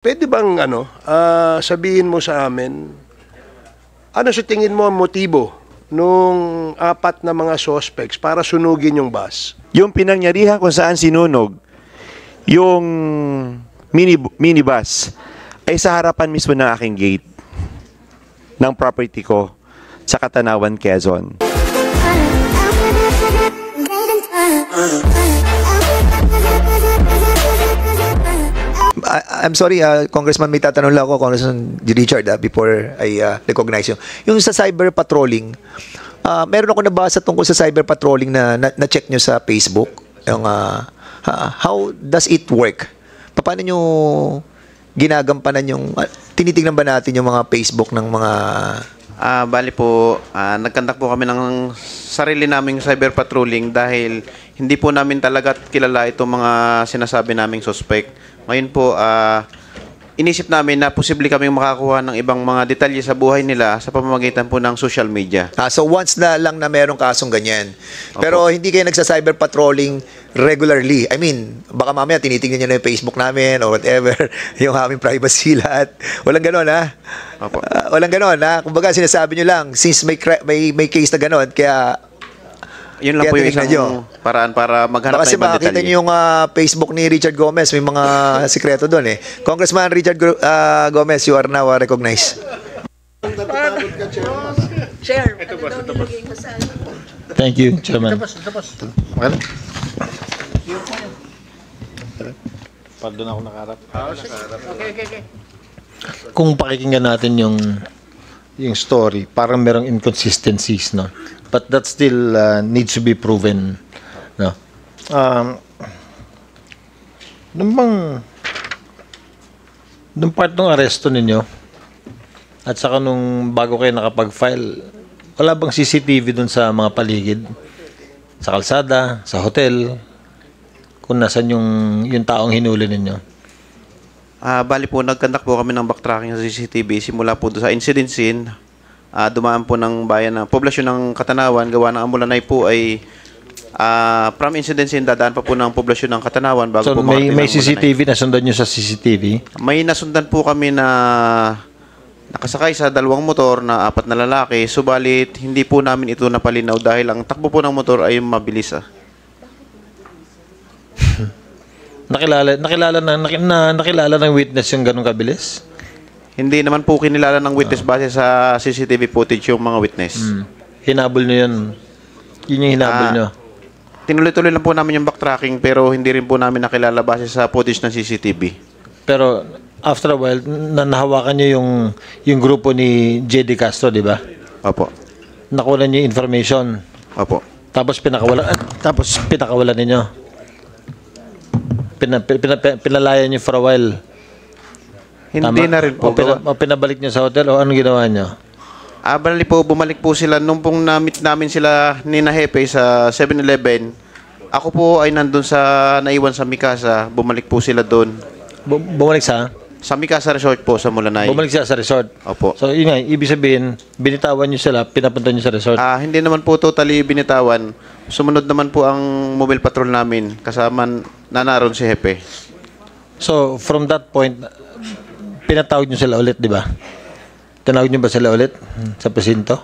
Pwede bang sabihin mo sa amin, ano sa tingin mo ang motibo nung apat na mga suspects para sunugin yung bus? Yung pinangyarihan kung saan sinunog yung minibus ay sa harapan mismo ng aking gate ng property ko sa Katanawan, Quezon. I'm sorry, Congressman, may tatanong lang ako, Congressman Richard, before I recognize you. Yung sa cyber patrolling, meron ako nabasa tungkol sa cyber patrolling na-check nyo sa Facebook. Yung, how does it work? Paano nyo ginagampanan yung, tinitingnan ba natin yung mga Facebook ng mga... Bali po, nagkandak po kami ng sarili naming cyber patrolling dahil hindi po namin talaga kilala itong mga sinasabi naming suspect. Ngayon po, inisip namin na posible kaming makakuha ng ibang mga detalye sa buhay nila sa pamamagitan po ng social media. So once na lang na merong kasong ganyan. Opo. Pero hindi kayo nagsa-cyber patrolling regularly. I mean, baka mamaya tinitingnan nyo na yung Facebook namin or whatever, yung aming privacy lahat. Walang ganon, ha? Opo. Walang ganon, ha? Kumbaga, sinasabi nyo lang, since may case na ganon, kaya... Yun lang Kaya po yung tinignan isang paraan para maghanap Kasi ng ibang makakita detalye. nyo yung Facebook ni Richard Gomez, may mga sikreto doon eh. Congressman Richard Gomez, you are now recognized. Chair, Thank you, Chairman. Pardon ako nakaharap. Kung pakikinggan natin yung story, parang merong inconsistencies, no? But that still needs to be proven, no? Nung part ng aresto ninyo, at saka nung bago kayo nakapag-file, wala bang CCTV dun sa mga paligid? Sa kalsada, sa hotel, kung nasan yung taong hinuli ninyo? Bali po, nagkandak po kami ng backtracking sa CCTV simula po doon sa incident scene. Dumaan po ng bayan ng poblasyon ng Katanawan, gawa ng Amulanay po ay from incident scene dadaan pa po ng poblasyon ng Katanawan bago So po may makarating ng CCTV, nasundan nyo sa CCTV? Amulanay. May nasundan po kami na nakasakay sa dalawang motor na apat na lalaki, subalit hindi po namin ito napalinaw dahil ang takbo po ng motor ay mabilis. Nakilala ng witness yung ganun kabilis? Hindi naman po kinilala ng witness base sa CCTV footage yung mga witness. Hinabol nyo yun? Yun yung hinabol nyo? Tinuloy-tuloy lang po namin yung backtracking pero hindi rin po namin nakilala base sa footage ng CCTV. Pero after a while, nahawakan nyo yung grupo ni J.D. Castro, di ba? Opo. Nakuha nyo yung information. Opo. Tapos pinakawalan ninyo. Pinalayan nyo for a while. Hindi Tama? na rin po. O pinabalik nyo sa hotel o anong ginawa nyo? Bali po, bumalik po sila nung pong na-meet namin sila ni Nahepe sa 7-Eleven. Ako po ay nandun naiwan sa Mikasa. Bumalik po sila doon. Bumalik sa? Sa Mikasa Resort po, sa Mulanay. Bumalik siya sa resort? Opo. So yun nga, ibig sabihin, binitawan nyo sila, pinapunta nyo sa resort? Hindi naman po totally binitawan. Sumunod naman po ang mobile patrol namin. Kasama na naroon si Hepe. So from that point, pinatawag nyo sila ulit, di ba? Tinawag nyo ba sila ulit sa presinto?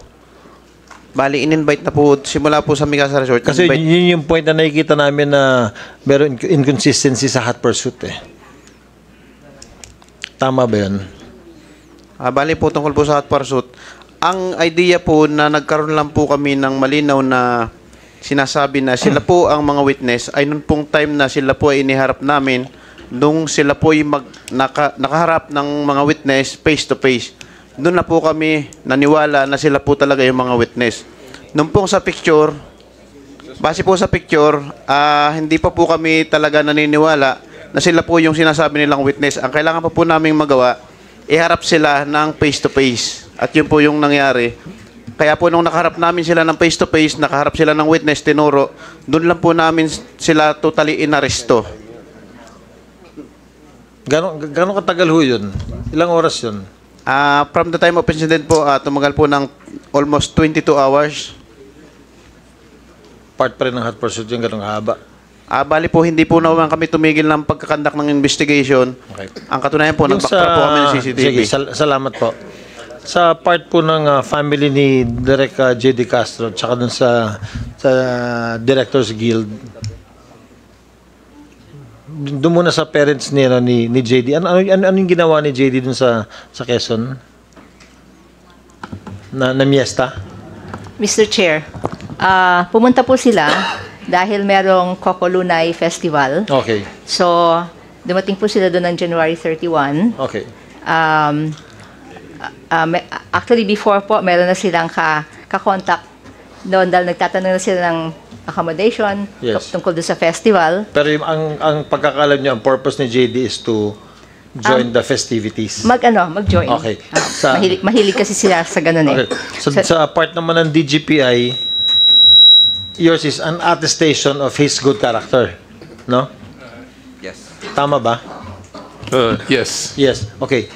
Bali, in-invite na po, simula po sa Mikasa Resort. Kasi yun yung point na nakikita namin na meron inconsistency sa hot pursuit eh. Tama ba yun? Bali po, tungkol po sa hot pursuit. Ang idea po na nagkaroon lang po kami ng malinaw na sinasabi na sila po ang mga witness ay nung pong time na sila po ay iniharap namin nung sila po ay nakaharap ng mga witness face to face. Doon na po kami naniwala na sila po talaga yung mga witness. Nung pong sa picture, base po sa picture, hindi pa po kami talaga naniniwala na sila po yung sinasabi nilang witness. Ang kailangan pa po namin magawa, iharap sila ng face to face. At yun po yung nangyari. Kaya po nung nakaharap namin sila ng face to face, nakaharap sila ng witness, tinuro, doon lang po namin sila totally inaresto. Gano'ng katagal ho yun? Ilang oras yun? From the time of incident po, tumagal po ng almost 22 hours. Part pa rin ng hot pursuit yung gano'ng haba? Bali po, hindi po naman kami tumigil ng pagkakandak ng investigation. Okay. Ang katunayan po, Yung nag-backtrack po kami ng CCTV. Sige, salamat po. Sa part po ng family ni Direk J.D. Castro, tsaka dun sa Directors Guild, doon muna sa parents ni, ni JD. Ano yung ginawa ni JD dun sa Quezon? Na miesta? Mr. Chair, pumunta po sila dahil merong Kokolunay Festival. Okay. So, dumating po sila doon ng January 31. Okay. Actually, before po, meron na silang ka-contact doon dahil nagtatanong na sila ng accommodation Yes. tungkol doon sa festival. Pero ang pagkakalam niyo, ang purpose ni JD is to join the festivities. Mag-join. Okay. Mahilig kasi sila sa ganun eh. Okay. So, sa part naman ng DGPI, yours is an attestation of his good character. No? Yes. Tama ba? Yes. Yes. Okay.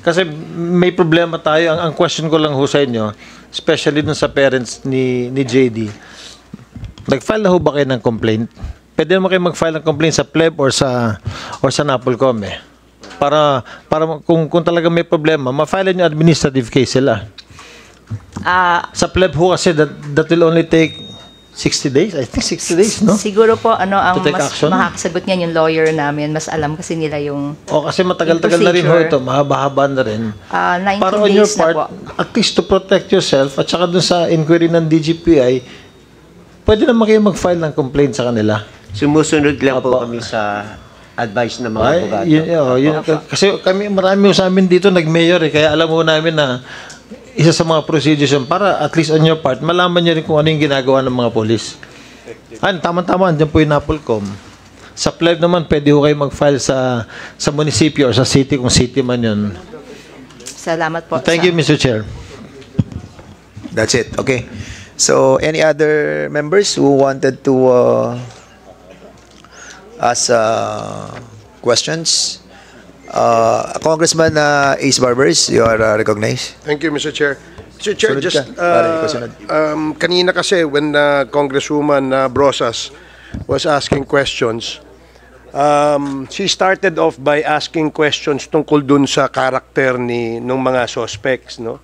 Kasi may problema tayo. Ang question ko lang ho sa inyo, especially dun sa parents ni JD, nag-file na ho ba kayo ng complaint? Pwede naman kayo mag-file ng complaint sa PLEB or sa NAPOLCOM eh. Para kung talaga may problema, ma-file nyo administrative case sila. Sa PLEB ho kasi that will only take 60 days? I think 60 days, no? Siguro po, ang To take mas action? makakasagot niyan yung lawyer namin. Mas alam kasi nila yung O kasi matagal-tagal na rin ho ito, mahaba-haba na rin. 19 Para on your days na part, po. at least to protect yourself, at saka dun sa inquiry ng DGPI, pwede naman kayo mag-file ng complaint sa kanila. Sumusunod lang po Opo. kami sa advice ng mga Ay, abogado. kasi kami, marami sa amin dito nag-mayor eh, kaya alam mo namin na isa sa mga procedures yun, para at least on your part, malaman nyo rin kung ano yung ginagawa ng mga polis. Tama-tama, andyan po yung NAPOLCOM. Sa PLEB naman, pwede ho kayo mag-file sa munisipyo or sa city, kung city man yun. Salamat po. Thank you, Mr. Chair. That's it. Okay. So, any other members who wanted to ask questions? Congressman Ace Barbers, you are recognized. Thank you, Mr. Chair. Mr. Chair, Sunod just ka. Pare, ikaw sunod. kanina kasi when Congresswoman Brosas was asking questions, she started off by asking questions tungkol dun sa karakter nung mga suspects, no?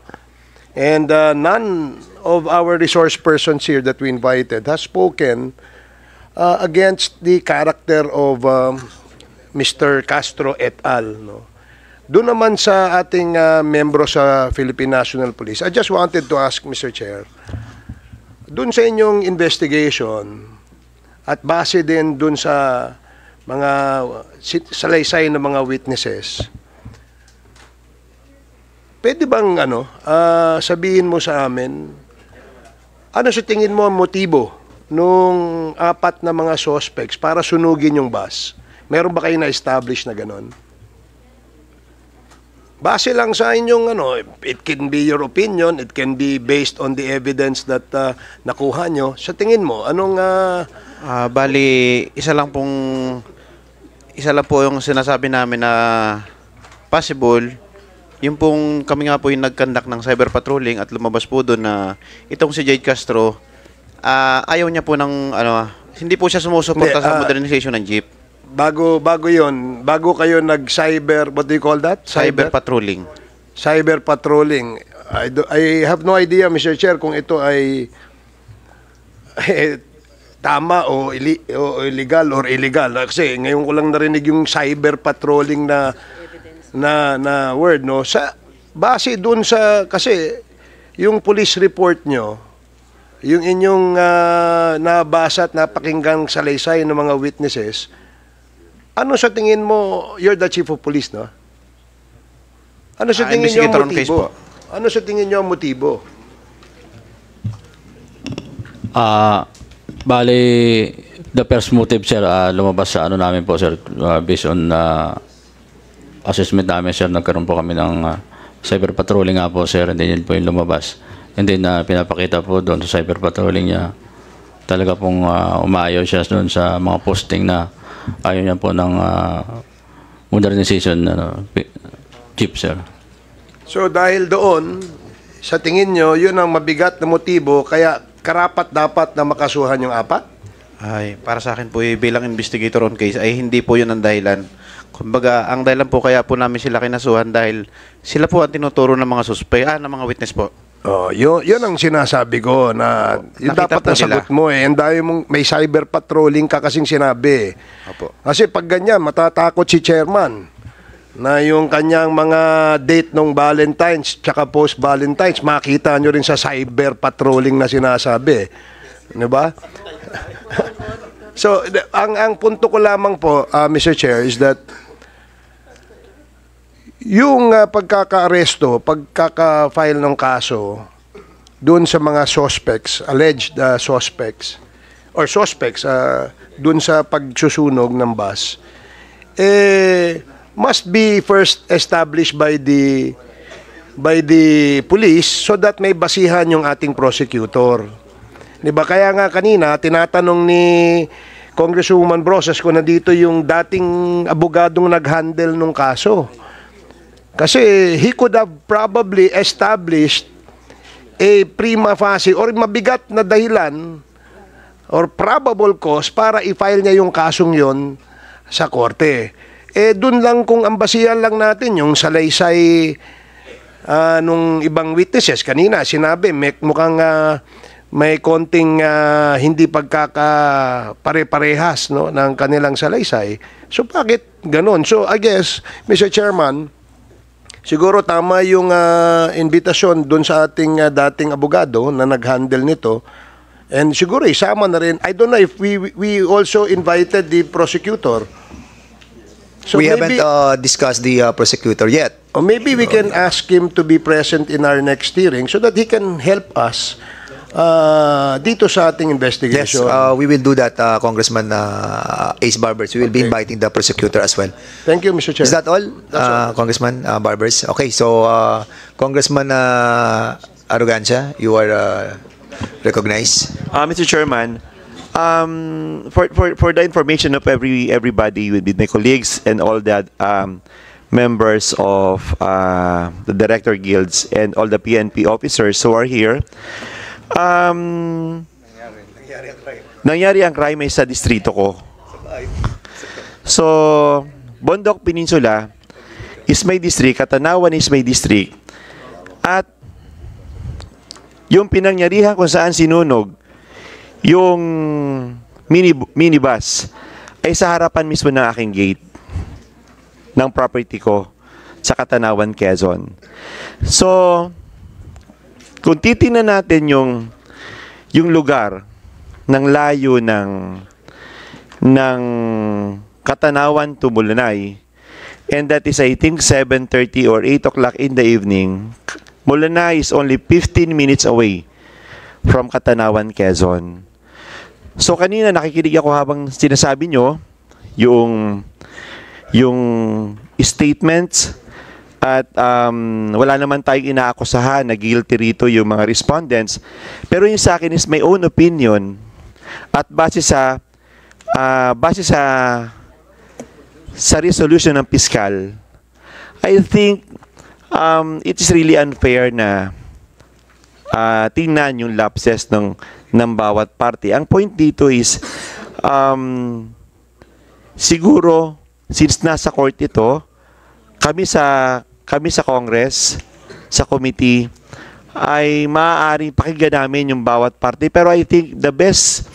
And none of our resource persons here that we invited has spoken against the character of Mr. Castro et al. No? Doon naman sa ating membro sa Philippine National Police, I just wanted to ask, Mr. Chair, doon sa inyong investigation at base din doon sa mga salaysay ng mga witnesses, pwede bang sabihin mo sa amin, ano sa tingin mo ang motibo nung apat na mga suspects para sunugin yung bus? Meron ba kayo na-establish na ganon? Base lang sa inyong it can be your opinion, it can be based on the evidence that nakuha nyo. Sa tingin mo, anong... Bali, isa lang po yung sinasabi namin na possible. Yung pong kami nga po yung nag-conduct ng cyber patrolling at lumabas po doon na itong si Jade Castro, ayaw niya po ng hindi po siya sumusuporta sa modernization ng jeep. Bago kayo nag-cyber, what do you call that? Cyber patrolling. Cyber patrolling. I have no idea, Mr. Chair, kung ito ay tama o illegal or illegal. Kasi ngayon ko lang narinig yung cyber patrolling na word, no? Base dun sa, kasi yung police report nyo, yung inyong nabasa at napakinggang salaysay ng mga witnesses, ano sa tingin mo, you're the chief of police, no? Ano sa tingin nyo ang investigator on case motibo? po. Ano sa tingin nyo ang motibo? Bali, the first motive, sir, lumabas sa namin po, sir, based on assessment namin, sir, nagkaroon po kami ng cyber patrolling nga po, sir, and then yun po yung lumabas. And then, pinapakita po doon sa cyber patrolling niya, talaga pong umayaw siya doon sa mga posting na ayaw niya po ng modernization jeep, sir. So dahil doon, sa tingin nyo, yun ang mabigat na motibo, kaya karapat dapat na makasuhan yung apat? Ay, para sa akin po bilang investigator on case ay hindi po 'yun ang dahilan. Kumbaga, ang dahilan po kaya po namin sila kinasuhan dahil sila po ang tinuturo ng mga ng mga witness po. Oh, yun ang sinasabi ko na yun Nakita dapat po na sagot mo eh. Ang dami mong may cyber patrolling ka kasing sinabi. Opo. Kasi pag ganyan, matatakot si chairman na yung kanyang mga date nung Valentine's tsaka post-Valentine's, makita nyo rin sa cyber patrolling na sinasabi. Di ba? So, ang punto ko lamang po, Mr. Chair, is that yung pagkaka-aresto, pagkaka-file ng kaso doon sa mga suspects, alleged suspects, or suspects doon sa pagsusunog ng bus, must be first established by the police so that may basihan yung ating prosecutor. Diba? Kaya nga kanina, tinatanong ni Congresswoman Brosas kung nandito yung dating abogadong nag-handle nung kaso. Kasi he could have probably established a prima facie or mabigat na dahilan or probable cause para i-file niya yung kasong yon sa korte. Dun lang kung ambasihan lang natin yung salaysay nung ibang witnesses. Kanina sinabi, mukhang may konting hindi pagkakapare-parehas no, ng kanilang salaysay. So bakit ganon? So I guess, Mr. Chairman, siguro tama yung invitasyon doon sa ating dating abogado na nag-handle nito. And siguro isama na rin. I don't know if we also invited the prosecutor. So we haven't discussed the prosecutor yet. Or maybe we can ask him to be present in our next hearing so that he can help us dito sa ating Yes, investigation. we will do that, Congressman Ace Barbers. We will be inviting the prosecutor as well. Thank you, Mr. Chair. Is that all, That's all. Congressman Barbers? Okay, so Congressman Arrogancia, you are recognized. Mr. Chairman, for the information of everybody, with my colleagues and all the members of the director guilds and all the PNP officers who are here, nangyari ang crime sa distrito ko. So, Bondok Peninsula is my district, Katanawan is my district, at yung pinangyarihan kung saan sinunog yung minibus ay sa harapan mismo ng aking gate ng property ko sa Katanawan, Quezon. So, kung titingnan natin yung lugar ng layo ng Katanawan to Mulanay, and that is I think 7:30 or 8 o'clock in the evening, Mulanay is only 15 minutes away from Katanawan, Quezon. So kanina nakikinig ako habang sinasabi nyo yung statements at wala naman tayong inaakusahan na guilty rito yung mga respondents. Pero yung sa akin is my own opinion at base sa resolution ng piskal, I think it is really unfair na tingnan yung lapses ng bawat party. Ang point dito is siguro since nasa court ito, kami sa Congress, sa committee, ay maaaring pakinggan namin yung bawat party. Pero I think the best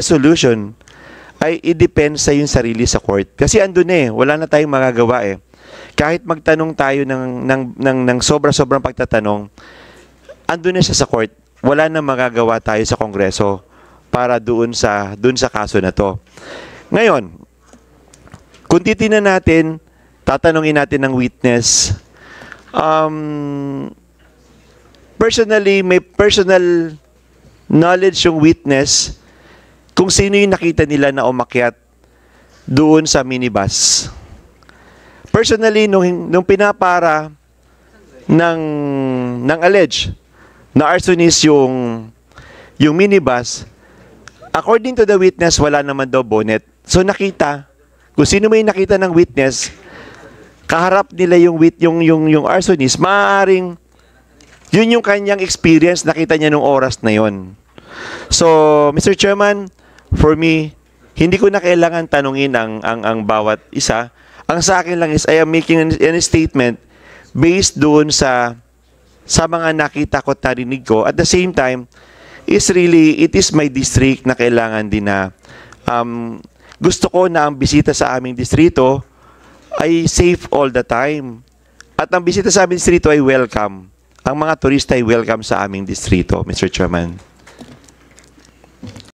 solution ay i-depend sa yung sarili sa court. Kasi andun wala na tayong magagawa Kahit magtanong tayo ng sobra-sobrang pagtatanong, andun siya sa court. Wala na magagawa tayo sa Kongreso para doon sa kaso na to. Ngayon, kung titingnan natin, tatanungin natin ng witness, personally, may personal knowledge yung witness kung sino yung nakita nila na umakyat doon sa minibus. Personally, nung pinapara ng alleged na arsonist yung minibus, according to the witness, wala naman daw bonnet. So nakita, kung sino may nakita ng witness, kaharap nila yung arsonist, maaaring yun yung kanyang experience, nakita niya nung oras na yon. So, Mr. Chairman, for me, hindi ko na kailangan tanungin ang bawat isa. Ang sa akin lang is I am making a statement based doon sa mga nakita ko at narinig ko. At the same time, is really, it is my district na kailangan din na gusto ko na ang bisita sa aming distrito ay safe all the time. At ang bisita sa aming distrito ay welcome. Ang mga turista ay welcome sa aming distrito, Mr. Chairman.